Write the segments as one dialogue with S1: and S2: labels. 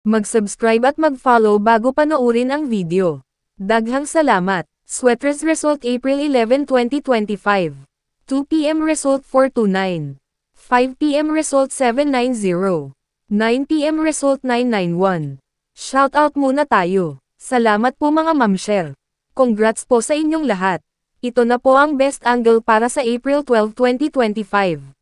S1: Mag-subscribe at mag-follow bago panoorin ang video. Daghang salamat. Sweaters result April 11, 2025. 2 p.m. result 429. 5 p.m. result 790. 9 p.m. result 991. Shoutout muna tayo. Salamat po mga mamshare. Congrats po sa inyong lahat. Ito na po ang best angle para sa April 12, 2025.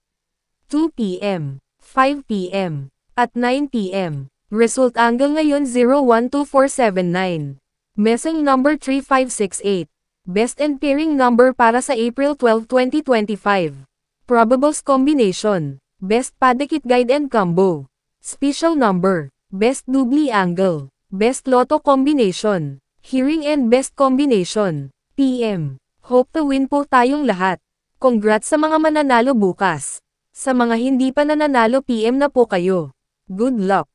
S1: 2 p.m., 5 p.m., at 9 p.m. Result angle ngayon 012479. Messing number 3568. Best and pairing number para sa April 12, 2025. Probables combination. Best padikit guide and combo. Special number. Best doubly angle. Best lotto combination. Hearing and best combination. PM. Hope to win po tayong lahat. Congrats sa mga mananalo bukas. Sa mga hindi pa nananalo PM na po kayo. Good luck.